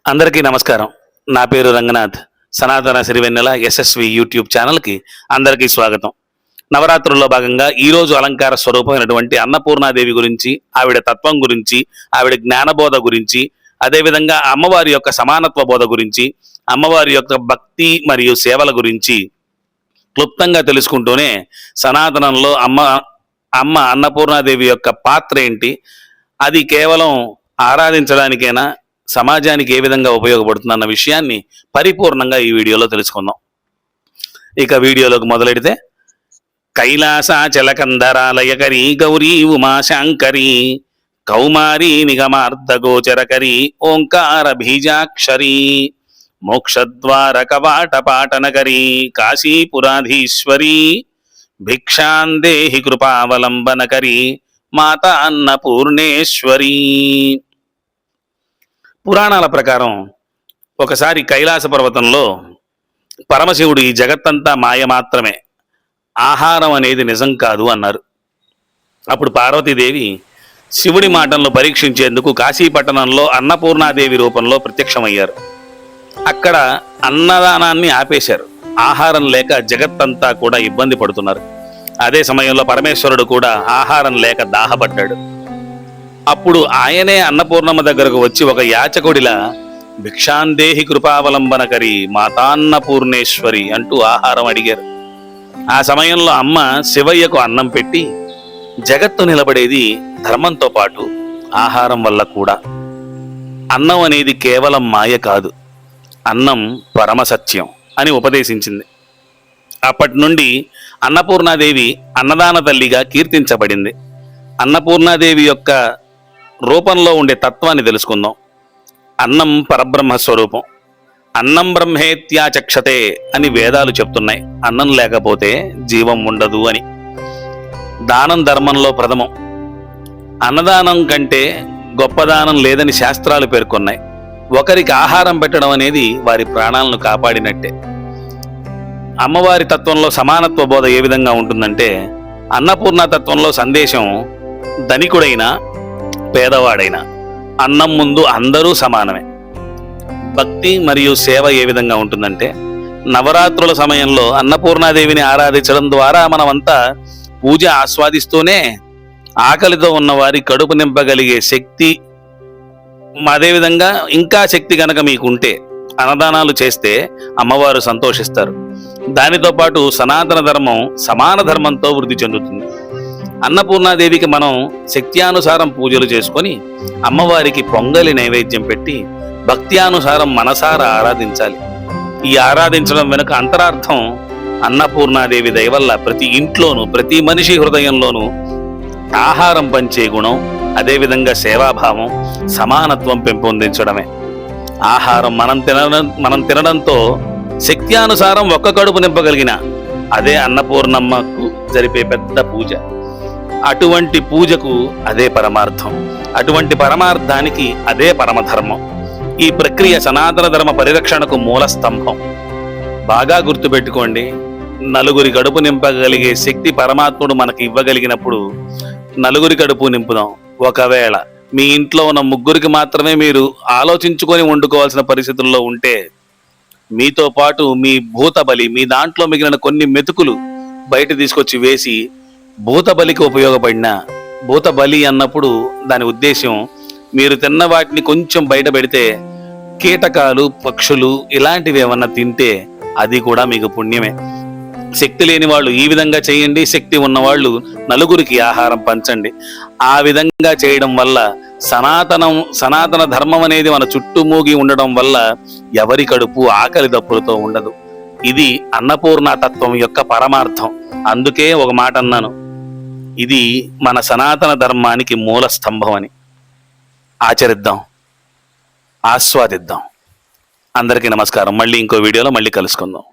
అందరికీ నమస్కారం. నా పేరు రంగనాథ్. సనాతన సిరివెన్నెల ఎస్ఎస్వి యూట్యూబ్ ఛానల్కి అందరికీ స్వాగతం. నవరాత్రుల్లో భాగంగా ఈరోజు అలంకార స్వరూపమైనటువంటి అన్నపూర్ణాదేవి గురించి, ఆవిడ తత్వం గురించి, ఆవిడ జ్ఞానబోధ గురించి, అదేవిధంగా అమ్మవారి యొక్క సమానత్వ బోధ గురించి, అమ్మవారి యొక్క భక్తి మరియు సేవల గురించి క్లుప్తంగా తెలుసుకుంటూనే సనాతనంలో అమ్మ అన్నపూర్ణాదేవి యొక్క పాత్ర ఏంటి, అది కేవలం ఆరాధించడానికైనా సమాజానికి ఏ విధంగా ఉపయోగపడుతుందన్న విషయాన్ని పరిపూర్ణంగా ఈ వీడియోలో తెలుసుకుందాం. ఇక వీడియోలోకి మొదలెడితే, కైలాసాచలకందరాలయకరీ గౌరీ ఉమాశాంకరీ కౌమారీ నిగమార్ధగోచరకరీ ఓంకార బీజాక్షరీ మోక్షద్వార కవాటపాటనకరీ కాశీపురాధీశ్వరీ భిక్షాందేహి కృపావలంబనకరీ మాతా అన్నపూర్ణేశ్వరీ. పురాణాల ప్రకారం ఒకసారి కైలాస పర్వతంలో పరమశివుడు ఈ జగత్తంతా మాయ మాత్రమే, ఆహారం అనేది నిజం కాదు అన్నారు. అప్పుడు పార్వతీదేవి శివుడి మాటలను పరీక్షించేందుకు కాశీపట్టణంలో అన్నపూర్ణాదేవి రూపంలో ప్రత్యక్షమయ్యారు. అక్కడ అన్నదానాన్ని ఆపేశారు. ఆహారం లేక జగత్తంతా కూడా ఇబ్బంది పడుతున్నారు. అదే సమయంలో పరమేశ్వరుడు కూడా ఆహారం లేక దాహపడ్డాడు. అప్పుడు ఆయనే అన్నపూర్ణమ్మ దగ్గరకు వచ్చి ఒక యాచకుడిలా భిక్షాందేహి కృపావలంబనకరి మాతాన్నపూర్ణేశ్వరి అంటూ ఆహారం అడిగారు. ఆ సమయంలో అమ్మ శివయ్యకు అన్నం పెట్టి, జగత్తు నిలబడేది ధర్మంతో పాటు ఆహారం వల్ల కూడా, అన్నం అనేది కేవలం మాయ కాదు, అన్నం పరమసత్యం అని ఉపదేశించింది. అప్పటి నుండి అన్నపూర్ణాదేవి అన్నదాన తల్లిగా కీర్తించబడింది. అన్నపూర్ణాదేవి యొక్క రూపంలో ఉండే తత్వాన్ని తెలుసుకుందాం. అన్నం పరబ్రహ్మ స్వరూపం. అన్నం బ్రహ్మేత్యాచక్షతే అని వేదాలు చెప్తున్నాయి. అన్నం లేకపోతే జీవం ఉండదు అని. దానం ధర్మంలో ప్రథమం. అన్నదానం కంటే గొప్ప దానం లేదని శాస్త్రాలు పేర్కొన్నాయి. ఒకరికి ఆహారం పెట్టడం అనేది వారి ప్రాణాలను కాపాడినట్టే. అమ్మవారి తత్వంలో సమానత్వ బోధ ఏ విధంగా ఉంటుందంటే, అన్నపూర్ణ తత్వంలో సందేశం ధనికుడైనా పేదవాడైనా అన్నం ముందు అందరూ సమానమే. భక్తి మరియు సేవ ఏ విధంగా ఉంటుందంటే, నవరాత్రుల సమయంలో అన్నపూర్ణాదేవిని ఆరాధించడం ద్వారా మనమంతా పూజ ఆస్వాదిస్తూనే ఆకలితో ఉన్న వారి కడుపు నింపగలిగే శక్తి, అదేవిధంగా ఇంకా శక్తి కనుక మీకుంటే అన్నదానాలు చేస్తే అమ్మవారు సంతోషిస్తారు. దానితో పాటు సనాతన ధర్మం సమాన ధర్మంతో వృద్ధి చెందుతుంది. అన్నపూర్ణాదేవికి మనం శక్త్యానుసారం పూజలు చేసుకొని అమ్మవారికి పొంగలి నైవేద్యం పెట్టి భక్త్యానుసారం మనసారా ఆరాధించాలి. ఈ ఆరాధించడం వెనుక అంతరార్థం, అన్నపూర్ణాదేవి దయ వల్ల ప్రతి ఇంట్లోనూ ప్రతి మనిషి హృదయంలోనూ ఆహారం పంచే గుణం, అదేవిధంగా సేవాభావం, సమానత్వం పెంపొందించడమే. ఆహారం మనం తినడంతో శక్త్యానుసారం ఒక్క కడుపు నింపగలిగిన అదే అన్నపూర్ణమ్మకు జరిపే పెద్ద పూజ. అటువంటి పూజకు అదే పరమార్థం, అటువంటి పరమార్థానికి అదే పరమధర్మం. ఈ ప్రక్రియ సనాతన ధర్మ పరిరక్షణకు మూల స్తంభం. బాగా గుర్తుపెట్టుకోండి, నలుగురి కడుపు నింపగలిగే శక్తి పరమాత్ముడు మనకి ఇవ్వగలిగినప్పుడు నలుగురి కడుపు నింపుదాం. ఒకవేళ మీ ఇంట్లో ఉన్న ముగ్గురికి మాత్రమే మీరు ఆలోచించుకొని వండుకోవాల్సిన పరిస్థితుల్లో ఉంటే, మీతో పాటు మీ భూతబలి, మీ దాంట్లో మిగిలిన కొన్ని మెతుకులు బయట తీసుకొచ్చి వేసి భూతబలికి ఉపయోగపడిన, భూతబలి అన్నప్పుడు దాని ఉద్దేశం మీరు తిన్న వాటిని కొంచెం బయట పెడితే కీటకాలు, పక్షులు ఇలాంటివి ఏమన్నా తింటే అది కూడా మీకు పుణ్యమే. శక్తి లేని వాళ్ళు ఈ విధంగా చేయండి, శక్తి ఉన్నవాళ్ళు నలుగురికి ఆహారం పంచండి. ఆ విధంగా చేయడం వల్ల సనాతన ధర్మం అనేది మన చుట్టుమూగి ఉండడం వల్ల ఎవరి కడుపు ఆకలి దప్పులతో ఉండదు. ఇది అన్నపూర్ణ తత్వం యొక్క పరమార్థం. అందుకే ఒక మాట అన్నాను, ఇది మన సనాతన ధర్మానికి మూల స్తంభం అని. ఆచరిద్దాం, ఆస్వాదిద్దాం. అందరికీ నమస్కారం. మళ్ళీ ఇంకో వీడియోలో మళ్ళీ కలుసుకుందాం.